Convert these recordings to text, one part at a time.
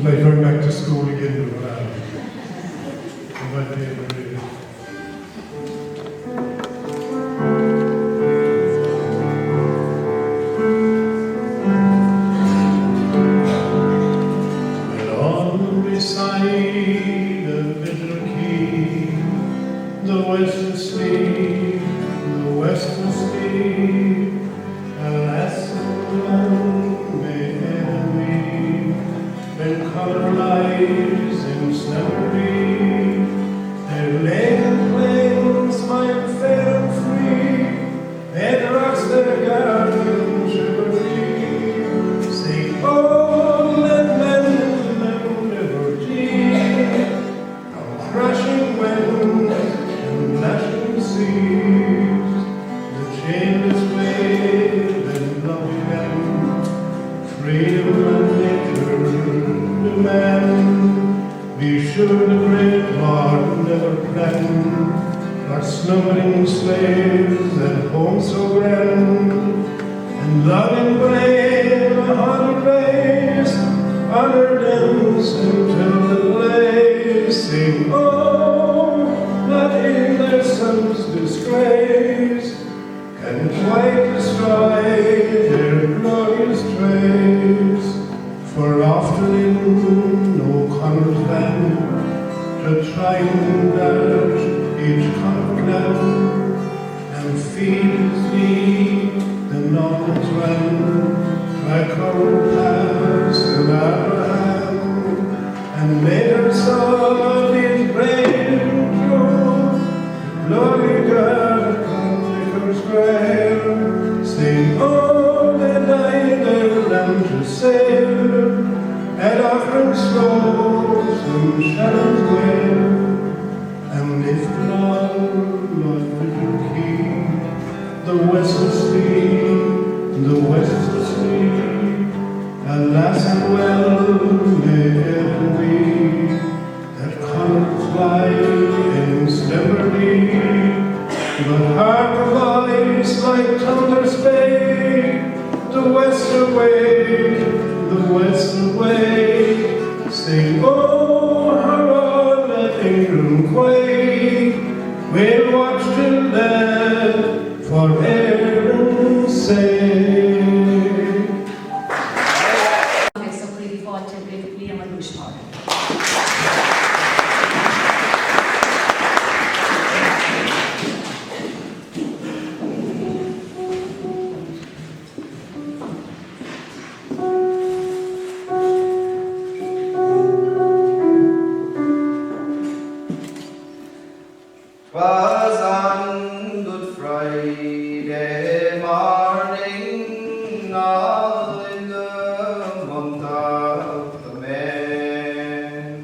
like going back to school again or whatever. But on beside the bitter key, the western sleep, the western sleep, alas, alone may enemy, when color lies in slumbery, their laden plains might fair and free, and rocks their garden shivery, say, oh, let men never dream of crashing winds and gnashing seas, the chainless wave and lovely men, freedom and nature demand. Be sure the great heart never planned our slumbering slaves at home so grand, and loving brave a hundred rays, honor dance until the blaze, sing, oh, not in their son's disgrace can quite destroy their glorious trace. For often in O'Connor's land, to try and dart each conquered land, and feed his need the Normans ran, by covered paths in Abraham, and later saw these brave and true, the glory God upon Nicholas grave, saying, oh, they died their land to save, and offering souls in Shannon's grave. And if love the key, the western sleep, the western sleep, alas and well may heaven be, that Connor fly in slumbery, but hark a voice like thunder spake, the western way, the western way, sing, oh, hurrah, let England quake, we'll watch till death for Erin's sake. Adesso qui forte per Liam and Rushmore. Was on Good Friday morning, all in the month of the May,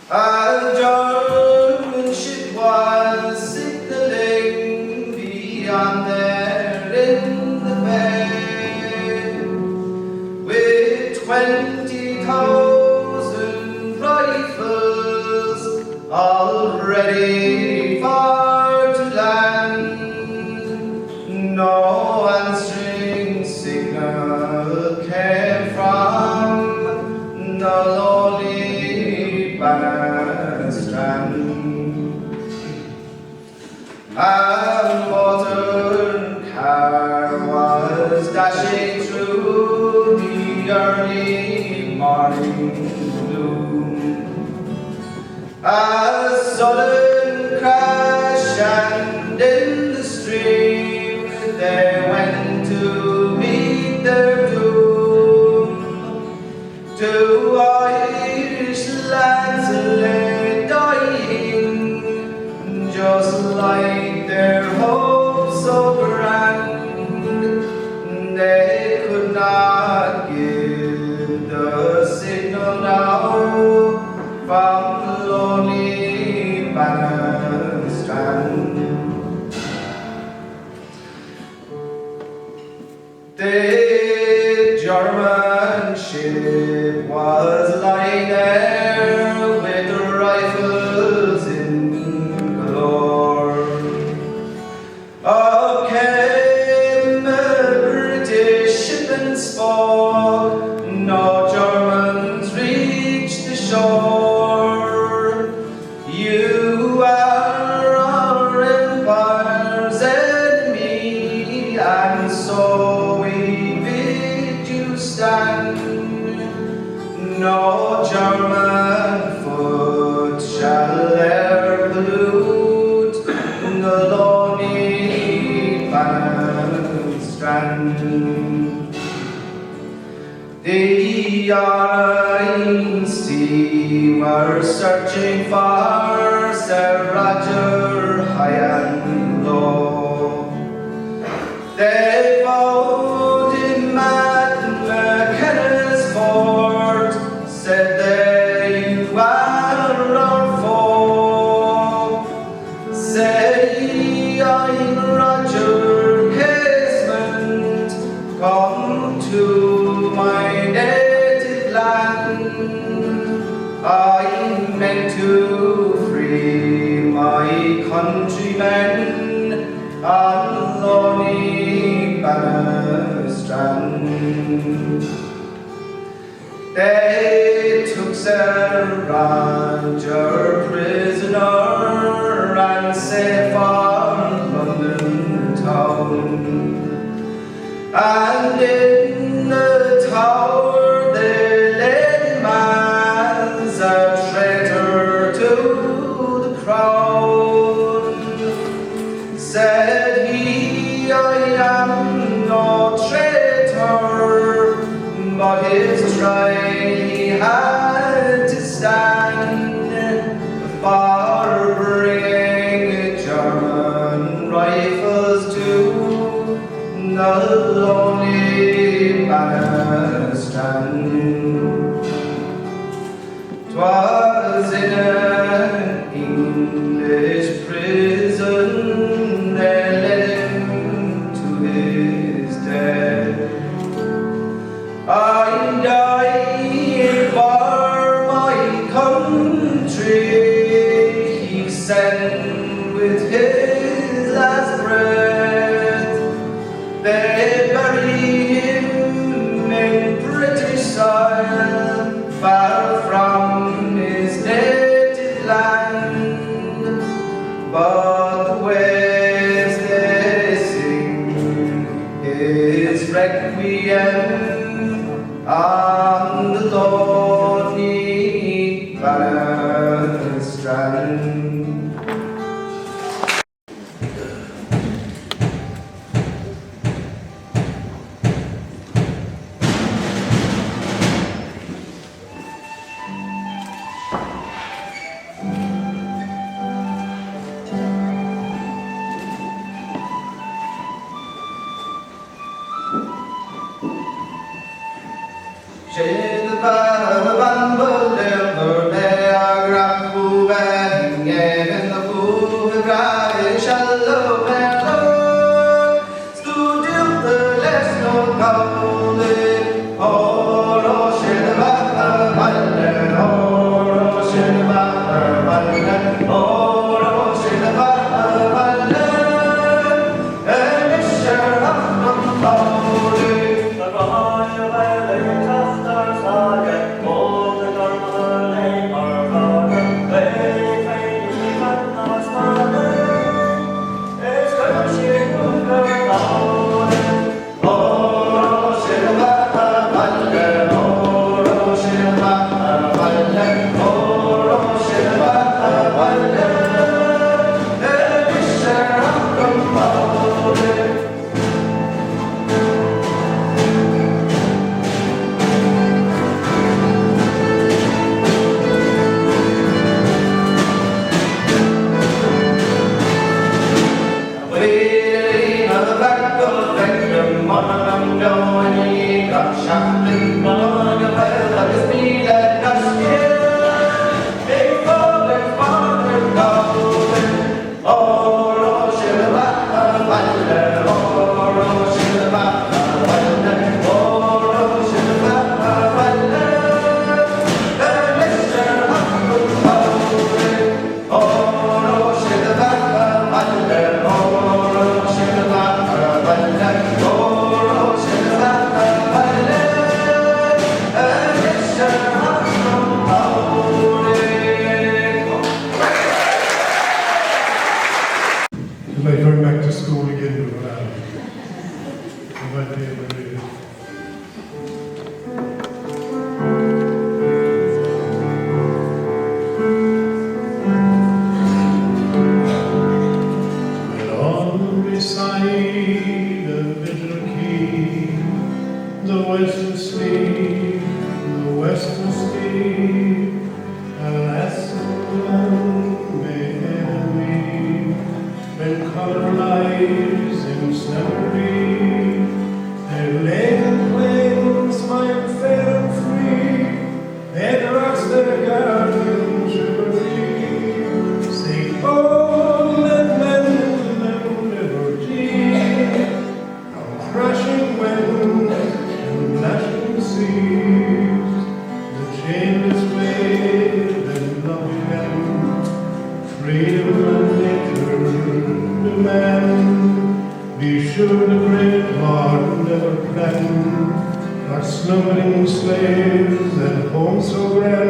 a German ship was signaling beyond there in the bay, with 20,000 rifles all ready for to land. No answering signal came from the lonely Banner strand. A motor car was dashing through the early morning gloom. A sudden crash, and in the stream they went to meet their doom. Two Irish lads lay dying, just like their hopes so grand. They could not give the signal now from the lonely Banner strand. The German ship was lying there with the rifles in galore. Up came a British ship and spoke, no Germans no German foot shall e'er pollute the lonely Bannerman strand. The Sea were searching for Sir Roger high and low. They found him at McKenna's fort, said they, "You are our foe." Said he, "I'm Roger Casement, come to my native land. I meant to free my countrymen on lonely Banner strand." They took Sir Roger prisoner and set for London town. And in the tower they laid him as a traitor to the crown. Said he, "I am no traitor," but his trial he had to stand for bringing German rifles to the lonely Banner strand. 'Twas in an English prison they led him to his death. I died for my country, he said with his last breath. They buried him in British soil, far from his native land. But the waves they sing his requiem on the lonely Banner strand. Shed the ban belemmer, they are grapple stainless faith and love again, freedom and nature demand. Be sure the great heart never planned our slumbering slaves and home so grand.